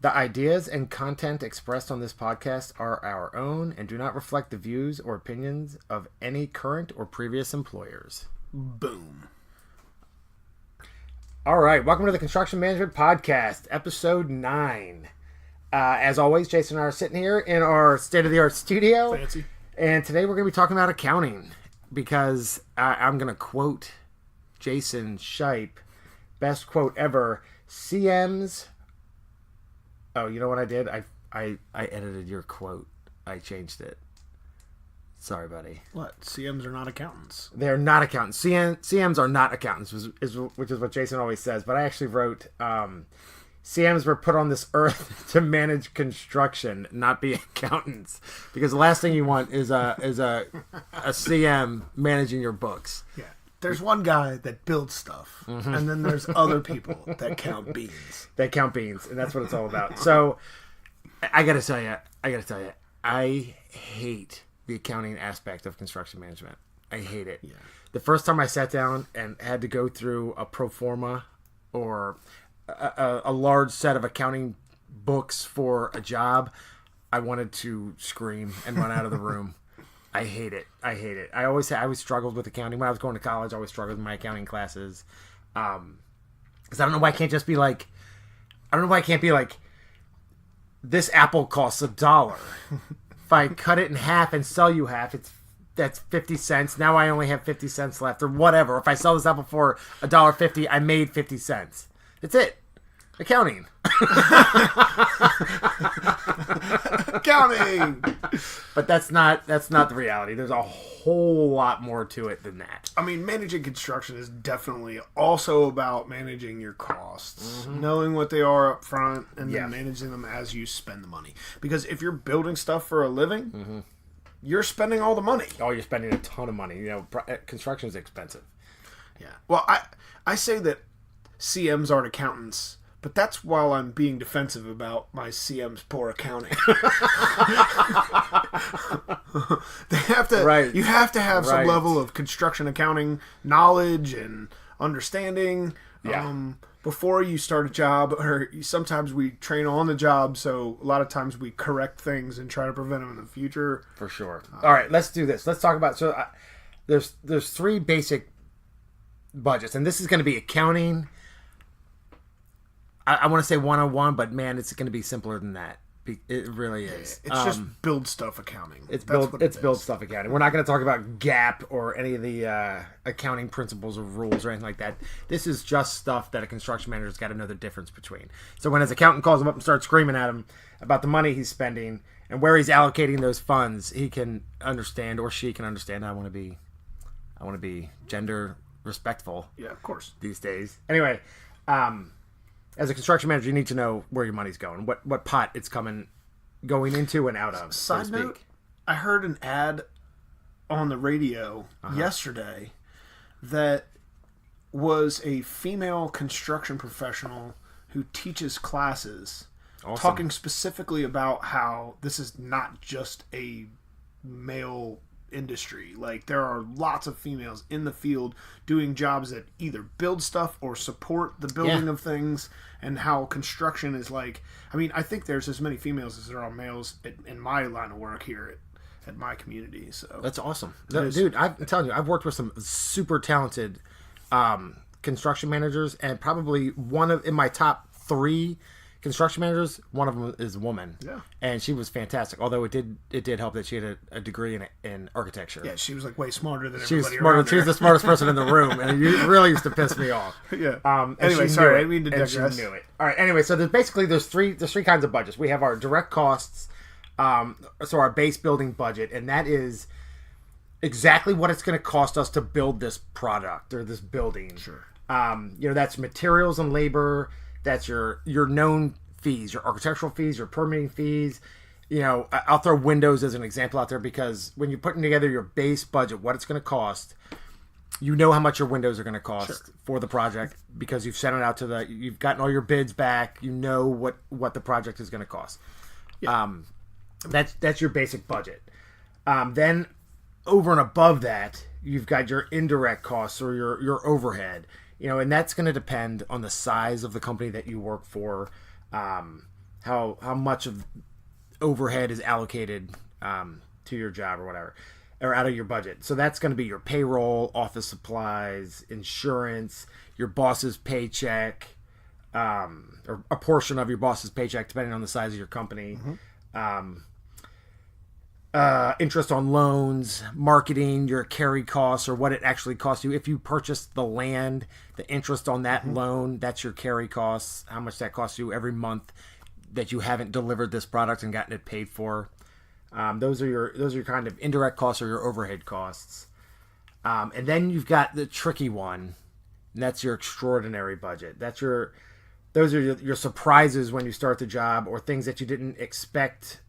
The ideas and content expressed on this podcast are our own and do not reflect the views or opinions of any current or previous employers. Boom. All right, welcome to the Construction Management Podcast, episode 9. As always, Jason and I are sitting here in our state-of-the-art studio. Fancy. And today we're going to be talking about accounting because I'm going to quote Jason Shipe, best quote ever, CMs... Oh, you know what I did? I edited your quote. I changed it. Sorry, buddy. What? CMs are not accountants. They're not accountants. CMs are not accountants, which is what Jason always says. But I actually wrote, CMs were put on this earth to manage construction, not be accountants. Because the last thing you want is a CM managing your books. Yeah. There's one guy that builds stuff, and then there's other people that count beans. They count beans, and that's what it's all about. So, I gotta tell you, I hate the accounting aspect of construction management. I hate it. Yeah. The first time I sat down and had to go through a pro forma or a large set of accounting books for a job, I wanted to scream and run out of the room. I hate it. I always struggled with accounting. When I was going to college, I always struggled with my accounting classes. Because I don't know why I can't just be like, this apple costs $1. If I cut it in half and sell you half, that's 50 cents. Now I only have 50 cents left or whatever. If I sell this apple for $1.50, I made 50 cents. That's it. Accounting. Accounting. But that's not the reality. There's a whole lot more to it than that. I mean, managing construction is definitely also about managing your costs, knowing what they are up front, and then managing them as you spend the money. Because if you're building stuff for a living, you're spending all the money. Oh, you're spending a ton of money. You know, construction is expensive. Yeah. Well, I say that CMs aren't accountants. But that's while I'm being defensive about my CM's poor accounting. They have to. Right. You have to have some level of construction accounting knowledge and understanding before you start a job. Or sometimes we train on the job, so a lot of times we correct things and try to prevent them in the future. For sure. All right, let's do this. Let's talk about. So there's 3 basic budgets, and this is going to be accounting. I want to say 101, but man, it's going to be simpler than that. It really is. It's just build stuff accounting. It's build stuff accounting. We're not going to talk about GAAP or any of the accounting principles or rules or anything like that. This is just stuff that a construction manager's got to know the difference between. So when his accountant calls him up and starts screaming at him about the money he's spending and where he's allocating those funds, he can understand, or she can understand. I want to be gender respectful. Yeah, of course. These days. Anyway, as a construction manager, you need to know where your money's going, what pot it's going into and out of. Side note, I heard an ad on the radio yesterday that was a female construction professional who teaches classes, talking specifically about how this is not just a male industry. Like, there are lots of females in the field doing jobs that either build stuff or support the building of things, and how construction is like, I mean, I think there's as many females as there are males in my line of work here at my community. So that's awesome. Dude, I'm telling you, I've worked with some super talented construction managers, and probably in my top 3 construction managers, one of them is a woman. Yeah. And she was fantastic. Although it did help that she had a degree in architecture. Yeah, she was like way smarter than she everybody around there. She was the smartest person in the room, and it really used to piss me off. Yeah. Anyway, sorry, I didn't mean to digress. She knew it. All right. Anyway, so there's three kinds of budgets. We have our direct costs, so our base building budget, and that is exactly what it's going to cost us to build this product or this building. Sure. That's materials and labor. That's your known fees, your architectural fees, your permitting fees. I'll throw windows as an example out there, because when you're putting together your base budget, what it's going to cost, you know how much your windows are going to cost Sure. for the project because you've sent it out you've gotten all your bids back. You know what the project is going to cost. Yeah. That's your basic budget. Then over and above that, you've got your indirect costs or your overhead. And that's going to depend on the size of the company that you work for, how much of overhead is allocated to your job or whatever, or out of your budget. So that's going to be your payroll, office supplies, insurance, your boss's paycheck, or a portion of your boss's paycheck, depending on the size of your company. Interest on loans, marketing, your carry costs, or what it actually costs you. If you purchase the land, the interest on that loan, that's your carry costs, how much that costs you every month that you haven't delivered this product and gotten it paid for. Those are your kind of indirect costs or your overhead costs. And then you've got the tricky one, and that's your extraordinary budget. Those are your surprises when you start the job, or things that you didn't expect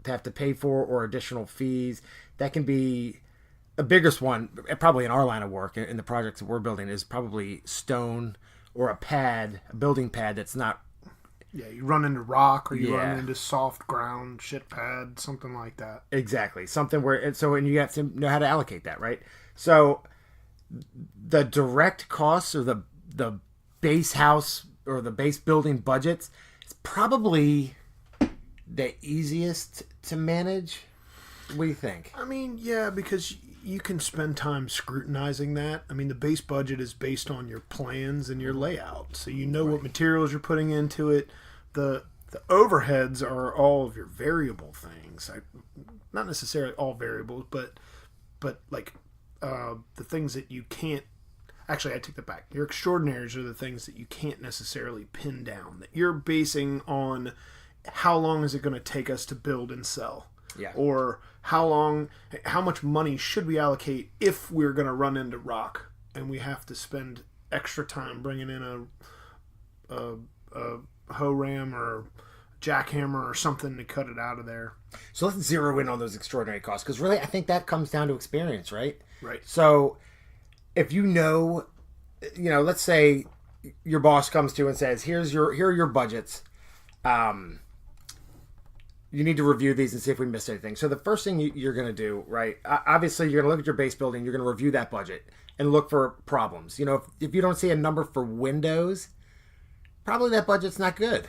to have to pay for, or additional fees. That can be the biggest one, probably in our line of work, in the projects that we're building, is probably stone or a building pad that's not. Yeah, you run into rock, or you run into soft ground, shit pad, something like that. Exactly. Something where, and you have to know how to allocate that, right? So the direct costs, or the base house or the base building budgets, is probably the easiest to manage. What do you think? I mean, yeah, because you can spend time scrutinizing that. I mean, the base budget is based on your plans and your layout, so you know what materials you're putting into it. The overheads are all of your variable things. Not necessarily all variables, but like the things that you can't. Actually, I take that back. Your extraordinaries are the things that you can't necessarily pin down, that you're basing on how long is it going to take us to build and sell. Yeah. Or how much money should we allocate if we're going to run into rock and we have to spend extra time bringing in a hoe ram or jackhammer or something to cut it out of there. So let's zero in on those extraordinary costs, because really I think that comes down to experience, right? Right. So if let's say your boss comes to you and says, here are your budgets. You need to review these and see if we missed anything. So the first thing you're going to do, right? Obviously, you're going to look at your base building. You're going to review that budget and look for problems. If you don't see a number for windows, probably that budget's not good.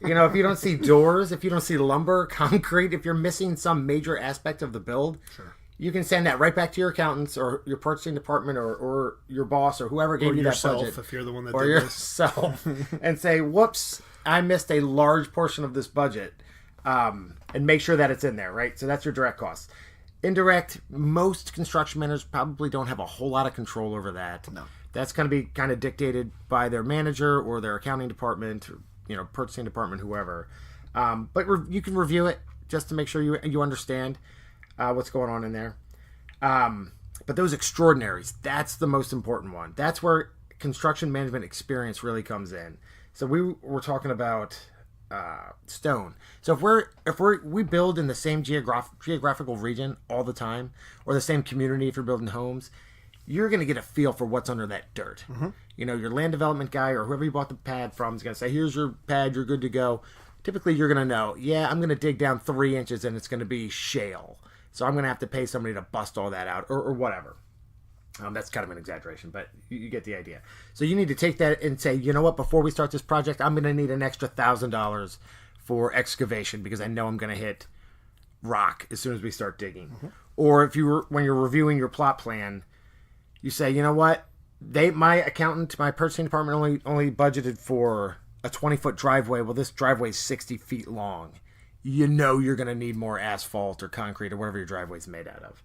If you don't see doors, if you don't see lumber, concrete, if you're missing some major aspect of the build, sure, you can send that right back to your accountants or your purchasing department or your boss or whoever gave you that budget. If you're the one that or did yourself, and say, whoops, I missed a large portion of this budget. And make sure that it's in there, right? So that's your direct costs. Indirect, most construction managers probably don't have a whole lot of control over that. No. That's going to be kind of dictated by their manager or their accounting department, or, purchasing department, whoever. But you can review it just to make sure you understand what's going on in there. But those extraordinaries, that's the most important one. That's where construction management experience really comes in. So we were talking about stone. So if we build in the same geographical region all the time, or the same community, if you're building homes, you're going to get a feel for what's under that dirt. Mm-hmm. Your land development guy or whoever you bought the pad from is going to say, here's your pad, you're good to go. Typically you're going to know, I'm going to dig down 3 inches and it's going to be shale, so I'm going to have to pay somebody to bust all that out, or whatever. That's kind of an exaggeration, but you get the idea. So you need to take that and say, you know what, before we start this project, I'm going to need an extra $1,000 for excavation because I know I'm going to hit rock as soon as we start digging. Mm-hmm. Or when you're reviewing your plot plan, you say, you know what, my accountant, my purchasing department only budgeted for a 20-foot driveway. Well, this driveway is 60 feet long. You're going to need more asphalt or concrete or whatever your driveway's made out of.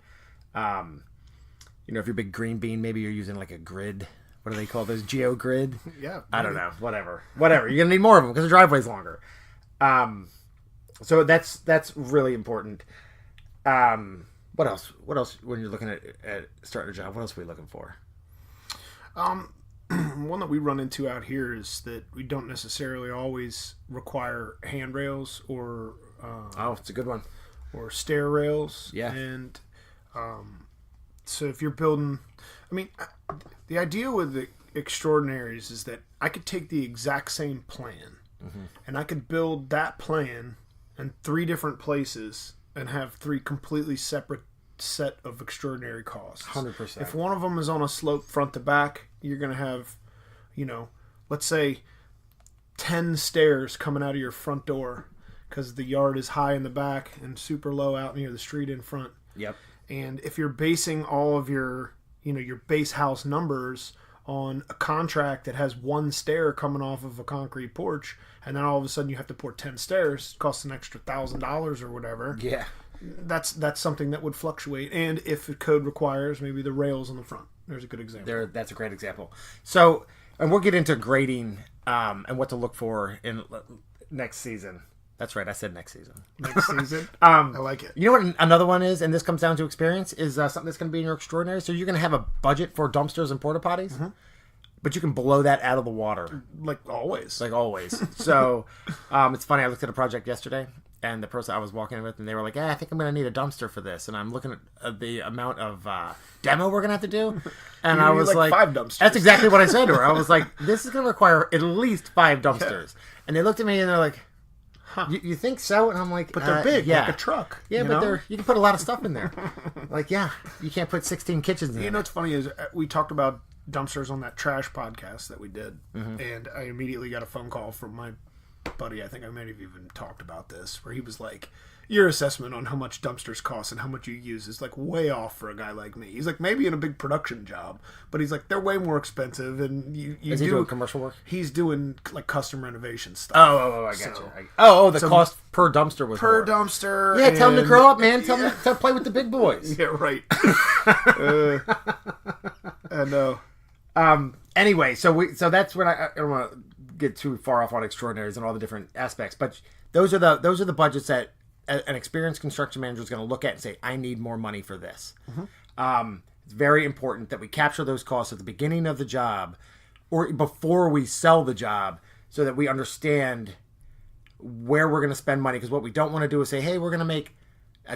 If you're a big green bean, maybe you're using like a grid. What do they call those? Geo-grid? Yeah. I don't know. Whatever. You're going to need more of them because the driveway's longer. So that's really important. What else? When you're looking at starting a job, what else are we looking for? One that we run into out here is that we don't necessarily always require handrails or... it's a good one. Or stair rails. Yeah. And... So if you're building, I mean, the idea with the extraordinaries is that I could take the exact same plan and I could build that plan in 3 different places and have 3 completely separate set of extraordinary costs. 100%. If one of them is on a slope front to back, you're going to have, let's say 10 stairs coming out of your front door because the yard is high in the back and super low out near the street in front. Yep. And if you're basing all of your, your base house numbers on a contract that has 1 stair coming off of a concrete porch, and then all of a sudden you have to pour 10 stairs, costs an extra $1,000 or whatever. Yeah. That's something that would fluctuate. And if the code requires, maybe the rails on the front. There's a good example. That's a great example. So, and we'll get into grading and what to look for in next season. That's right, I said next season. Next season? I like it. You know what another one is, and this comes down to experience, is something that's going to be in your extraordinary. So you're going to have a budget for dumpsters and porta potties, but you can blow that out of the water. Like always. So it's funny, I looked at a project yesterday, and the person I was walking with, and they were like, I think I'm going to need a dumpster for this. And I'm looking at the amount of demo we're going to have to do. And I was like 5 dumpsters. That's exactly what I said to her. I was like, this is going to require at least 5 dumpsters. Yeah. And they looked at me, and they're like, you think so? And I'm like, but they're big, like a truck. Yeah, but you can put a lot of stuff in there. Like, you can't put 16 kitchens in there. You know what's funny is we talked about dumpsters on that trash podcast that we did, and I immediately got a phone call from my buddy. I think I might have even talked about this, where he was like, your assessment on how much dumpsters cost and how much you use is like way off for a guy like me. He's like, maybe in a big production job, but he's like, they're way more expensive. And is he doing commercial work? He's doing like custom renovation stuff. Oh, I got you. The cost per dumpster was per more. Dumpster. Yeah, tell him to grow up, man. Tell him to play with the big boys. Yeah, right. I know. Anyway, so that's when I don't want to get too far off on extraordinaries and all the different aspects, but those are the budgets that an experienced construction manager is going to look at and say, I need more money for this. It's very important that we capture those costs at the beginning of the job or before we sell the job so that we understand where we're going to spend money. Because what we don't want to do is say, hey, we're going to make,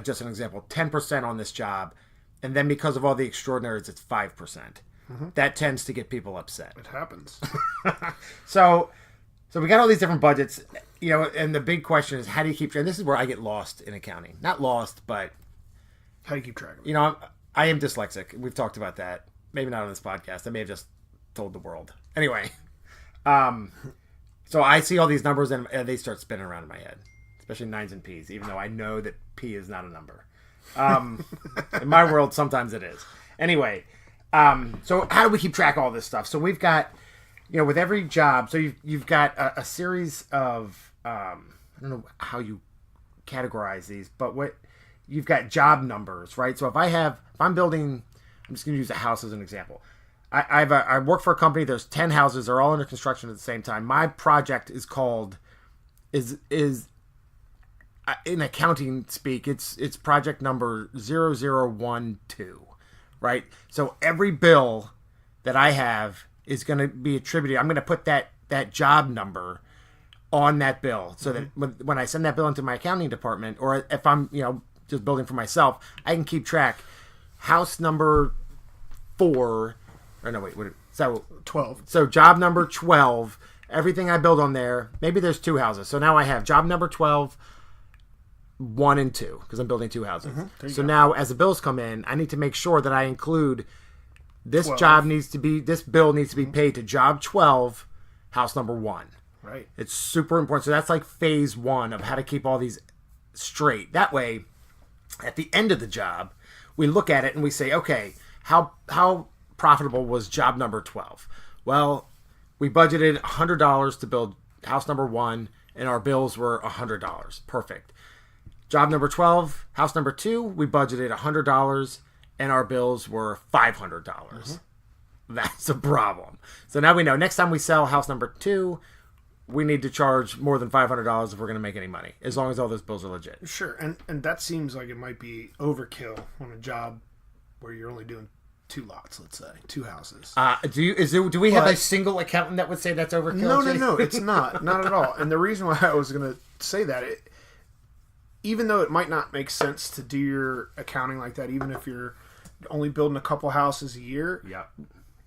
just an example, 10% on this job. And then because of all the extraordinaries, it's 5%. That tends to get people upset. It happens. So we got all these different budgets, and the big question is, how do you keep track? And this is where I get lost in accounting. Not lost, but how do you keep track of it? I am dyslexic. We've talked about that. Maybe not on this podcast. I may have just told the world. Anyway, so I see all these numbers and they start spinning around in my head, especially 9s and P's, even though I know that P is not a number. In my world, sometimes it is. Anyway, so how do we keep track of all this stuff? So we've got, with every job, so you've got a series of, I don't know how you categorize these, but you've got job numbers, right? So if I'm building, I'm just going to use a house as an example. I work for a company, there's 10 houses, they're all under construction at the same time. My project is called, is in accounting speak, it's project number 0012, right? So every bill that I have is going to be attributed. I'm going to put that job number on that bill so that when I send that bill into my accounting department, or if I'm, just building for myself, I can keep track. House number 4, or no, wait, so 12. So job number 12, everything I build on there, maybe there's 2 houses. So now I have job number 12, 1 and 2, because I'm building 2 houses. So now as the bills come in, I need to make sure that I include this 12. This bill needs to be paid to job 12, house number 1. Right. It's super important. So that's like phase 1 of how to keep all these straight. That way, at the end of the job, we look at it and we say, okay, how profitable was job number 12? Well, we budgeted $100 to build house number 1, and our bills were $100. Perfect. Job number 12, house number 2, we budgeted $100, and our bills were $500. That's a problem. So now we know next time we sell house number 2, we need to charge more than $500 if we're going to make any money, as long as all those bills are legit. Sure, and that seems like it might be overkill on a job where you're only doing 2 lots, let's say, 2 houses. Do we have a single accountant that would say that's overkill? No, it's not at all. And the reason why I was going to say that, even though it might not make sense to do your accounting like that, even if you're only building a couple houses a year. Yep.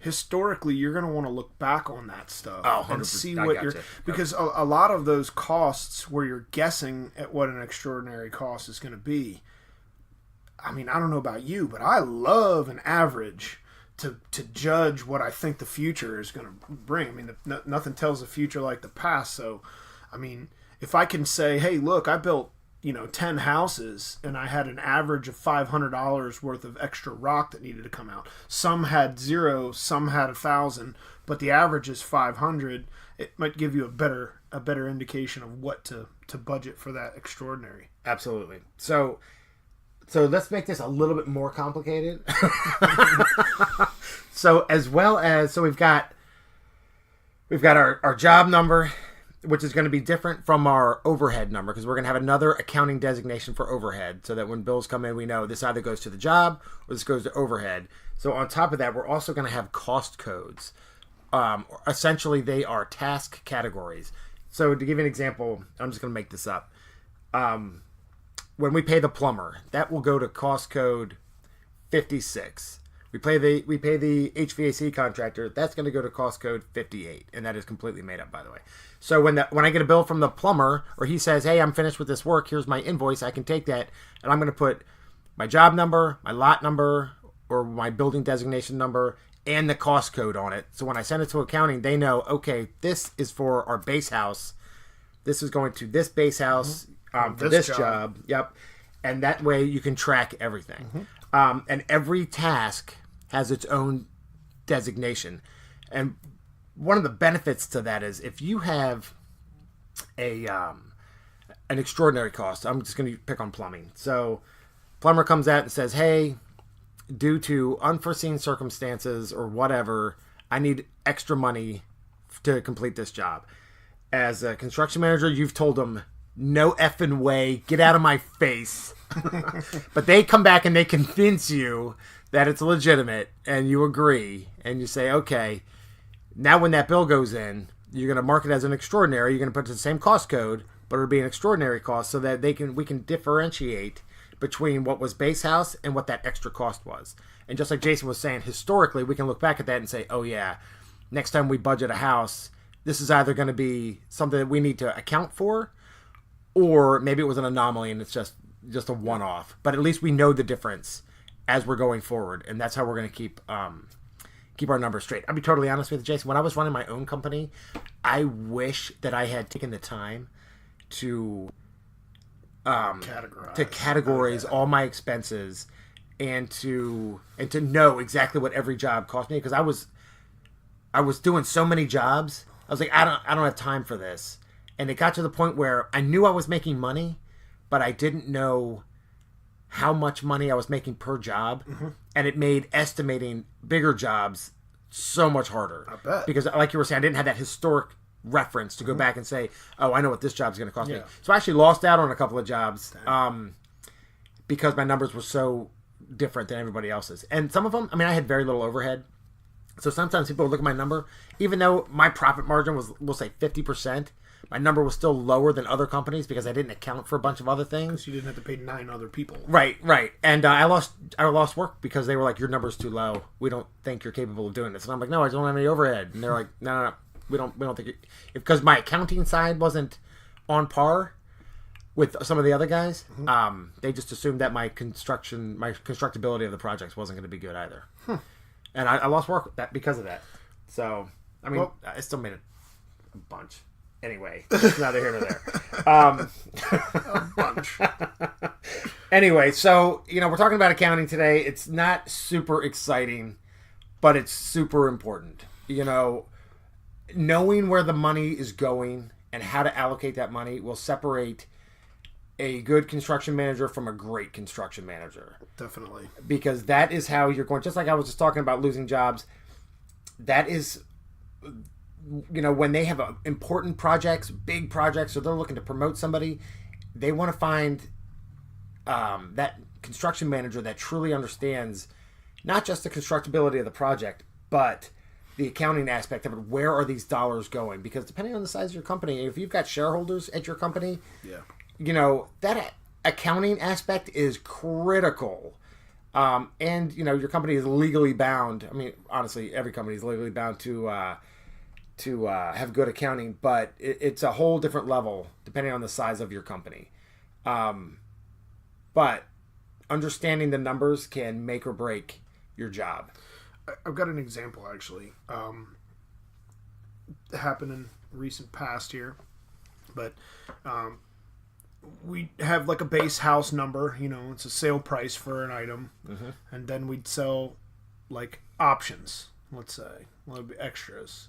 Historically, you're going to want to look back on that stuff and see I what you're... gotcha. Because a lot of those costs where you're guessing at what an extraordinary cost is going to be, I mean, I don't know about you, but I love an average to judge what I think the future is going to bring. I mean, nothing tells the future like the past. So, I mean, if I can say, hey, look, I built 10 houses and I had an average of $500 worth of extra rock that needed to come out. Some had 0, some had 1,000, but the average is 500. It might give you a better indication of what to budget for that extraordinary. Absolutely. So let's make this a little bit more complicated. So we've got our job number, which is going to be different from our overhead number, because we're going to have another accounting designation for overhead, so that when bills come in, we know this either goes to the job or this goes to overhead. So on top of that, we're also going to have cost codes. Essentially, they are task categories. So to give you an example, I'm just going to make this up. When we pay the plumber, that will go to cost code 56. We pay the HVAC contractor, that's going to go to cost code 58, and that is completely made up, by the way. So when I get a bill from the plumber, or he says, hey, I'm finished with this work, here's my invoice, I can take that, and I'm going to put my job number, my lot number, or my building designation number, and the cost code on it. So when I send it to accounting, they know, okay, this is for our base house. This is going to this base house for this job. Yep. And that way you can track everything. And every task has its own designation. And one of the benefits to that is if you have an extraordinary cost, I'm just going to pick on plumbing. So plumber comes out and says, hey, due to unforeseen circumstances or whatever, I need extra money to complete this job. As a construction manager, you've told them, no effing way, get out of my face. But they come back and they convince you that it's legitimate, and you agree, and you say, okay, now when that bill goes in, you're going to mark it as an extraordinary. You're going to put it to the same cost code, but it'll be an extraordinary cost, so that we can differentiate between what was base house and what that extra cost was. And just like Jason was saying, historically, we can look back at that and say, oh yeah, next time we budget a house, this is either going to be something that we need to account for, or maybe it was an anomaly and it's just a one-off. But at least we know the difference as we're going forward, and that's how we're going to keep our numbers straight. I'll be totally honest with you, Jason. When I was running my own company, I wish that I had taken the time to categorize all my expenses and to know exactly what every job cost me, because I was doing so many jobs. I was like, I don't have time for this. And it got to the point where I knew I was making money, but I didn't know how much money I was making per job. And it made estimating bigger jobs so much harder. I bet. Because like you were saying, I didn't have that historic reference to go back and say, oh, I know what this job's going to cost me. So I actually lost out on a couple of jobs because my numbers were so different than everybody else's. And some of them, I mean, I had very little overhead. So sometimes people would look at my number, even though my profit margin was, we'll say 50%, my number was still lower than other companies because I didn't account for a bunch of other things. Because you didn't have to pay 9 other people. Right. And I lost work because they were like, your number's too low. We don't think you're capable of doing this. And I'm like, no, I don't have any overhead. And they're like, no. We don't think it, because my accounting side wasn't on par with some of the other guys. They just assumed that my constructability of the projects wasn't going to be good either. And I lost work because of that. So, I mean, I still made a bunch. Anyway, it's neither here nor there. A bunch. Anyway, so, we're talking about accounting today. It's not super exciting, but it's super important. Knowing where the money is going and how to allocate that money will separate a good construction manager from a great construction manager. Definitely. Because that is how you're going, just like I was just talking about losing jobs, that is, when they have important projects, big projects, or they're looking to promote somebody, they want to find that construction manager that truly understands not just the constructability of the project, but the accounting aspect of it. Where are these dollars going? Because depending on the size of your company, if you've got shareholders at your company, that accounting aspect is critical And your company is legally bound. I mean, honestly, every company is legally bound to have good accounting, but it's a whole different level depending on the size of your company. But understanding the numbers can make or break your job. I've got an example actually. Happened in recent past here, but we have like a base house number. It's a sale price for an item, and then we'd sell like options. Let's say extras.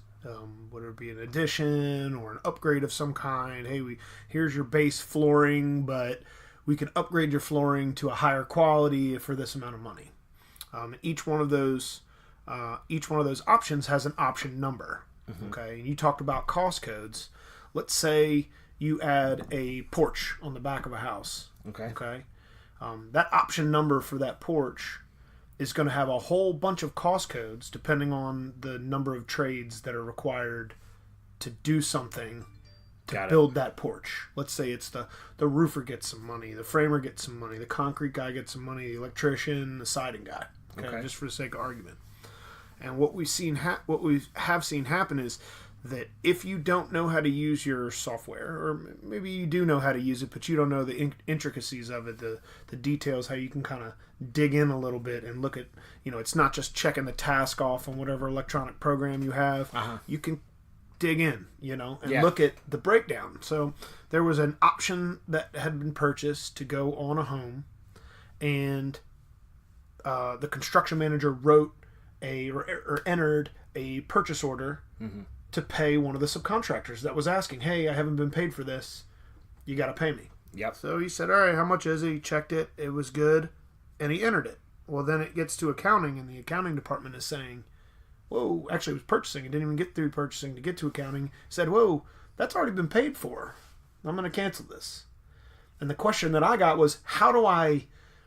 Would it be an addition or an upgrade of some kind? Hey, here's your base flooring, but we can upgrade your flooring to a higher quality for this amount of money. Each one of those options has an option number. Okay, and you talked about cost codes. Let's say you add a porch on the back of a house. Okay. That option number for that porch is going to have a whole bunch of cost codes depending on the number of trades that are required to do something to build that porch. Let's say it's the roofer gets some money, the framer gets some money, the concrete guy gets some money, the electrician, the siding guy. Okay. Just for the sake of argument. And what we have seen happen is that if you don't know how to use your software, or maybe you do know how to use it, but you don't know the intricacies of it, the details, how you can kind of dig in a little bit and look at, it's not just checking the task off on whatever electronic program you have. You can dig in, and look at the breakdown. So there was an option that had been purchased to go on a home, and the construction manager wrote or entered a purchase order to pay one of the subcontractors that was asking, hey, I haven't been paid for this. You got to pay me. Yep. So he said, all right, how much is it? He checked it. It was good. And he entered it. Well, then it gets to accounting, and the accounting department is saying, whoa, actually it was purchasing. It didn't even get through purchasing to get to accounting. Said, whoa, that's already been paid for. I'm going to cancel this. And the question that I got was,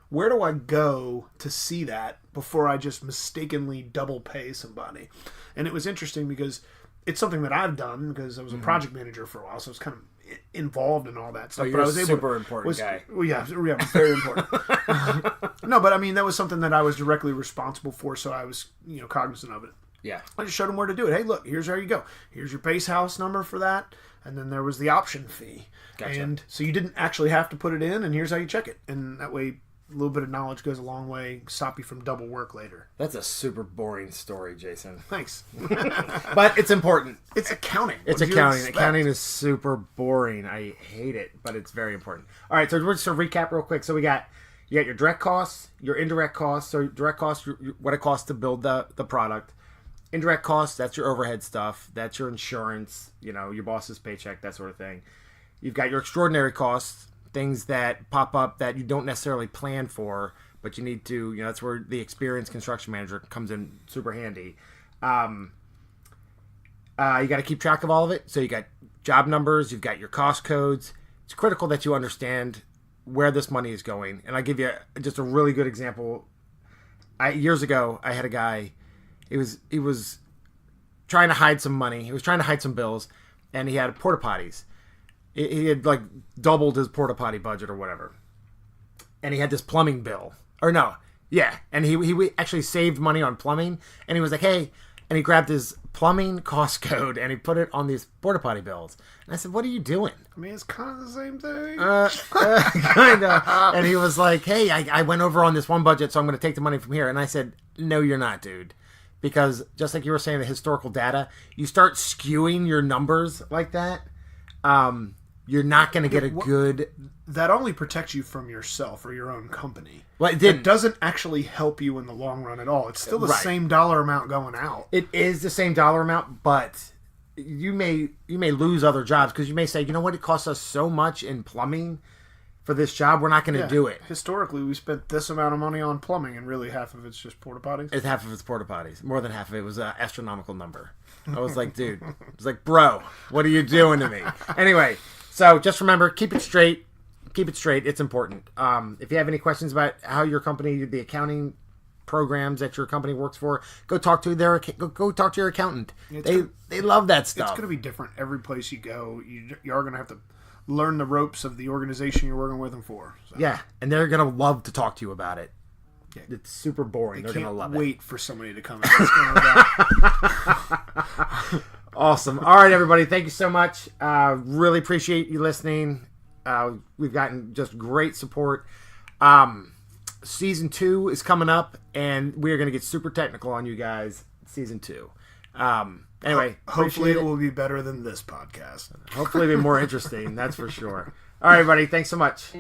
where do I go to see that before I just mistakenly double pay somebody? And it was interesting because it's something that I've done because I was a project manager for a while, so I was kind of involved in all that stuff. But I was super important guy. Well, yeah, very important. No, but I mean, that was something that I was directly responsible for, so I was cognizant of it. Yeah. I just showed him where to do it. Hey, look, here's how you go. Here's your base house number for that, and then there was the option fee. Gotcha. And so you didn't actually have to put it in, and here's how you check it. And that way, a little bit of knowledge goes a long way, stop you from double work later. That's a super boring story, Jason. Thanks. But it's important. It's accounting. It's accounting. Accounting is super boring. I hate it, but it's very important. All right, so we're just to recap real quick. So you got your direct costs, your indirect costs. So direct costs, what it costs to build the product. Indirect costs, that's your overhead stuff. That's your insurance, your boss's paycheck, that sort of thing. You've got your extraordinary costs, things that pop up that you don't necessarily plan for, but you need to, that's where the experienced construction manager comes in super handy. You got to keep track of all of it. So you got job numbers, you've got your cost codes. It's critical that you understand where this money is going. And I'll give you just a really good example. Years ago, I had a guy, he was trying to hide some money. He was trying to hide some bills, and he had porta potties. He had like doubled his porta potty budget or whatever, and he had this plumbing bill. And he actually saved money on plumbing, and he was like, hey, and he grabbed his plumbing cost code and he put it on these porta potty bills. And I said, what are you doing? I mean, it's kind of the same thing. Kind of. And he was like, hey, I went over on this one budget, so I'm going to take the money from here. And I said, no, you're not, dude. Because just like you were saying, the historical data, you start skewing your numbers like that, you're not going to get a good... That only protects you from yourself or your own company. Well, it doesn't actually help you in the long run at all. It's still the same dollar amount going out. It is the same dollar amount, but you may lose other jobs because you may say, you know what, it costs us so much in plumbing for this job, we're not going to do it. Historically, we spent this amount of money on plumbing, and really half of it's just porta potties. It's half of it's porta potties. More than half of it was an astronomical number. I was like, dude, I was like, bro, what are you doing to me? Anyway, so just remember, keep it straight. Keep it straight. It's important. If you have any questions about how your company, the accounting programs that your company works for, go talk to your accountant. They love that stuff. It's going to be different every place you go. You are going to have to learn the ropes of the organization you're working with them for. So. Yeah, and they're going to love to talk to you about it. It's super boring. They're going to love it. Wait for somebody to come and ask them about. Awesome. All right, everybody. Thank you so much. Really appreciate you listening. We've gotten just great support. Season 2 is coming up, and we are going to get super technical on you guys. Season 2. Anyway, hopefully it will be better than this podcast. Hopefully it'll be more interesting. That's for sure. All right, everybody. Thanks so much.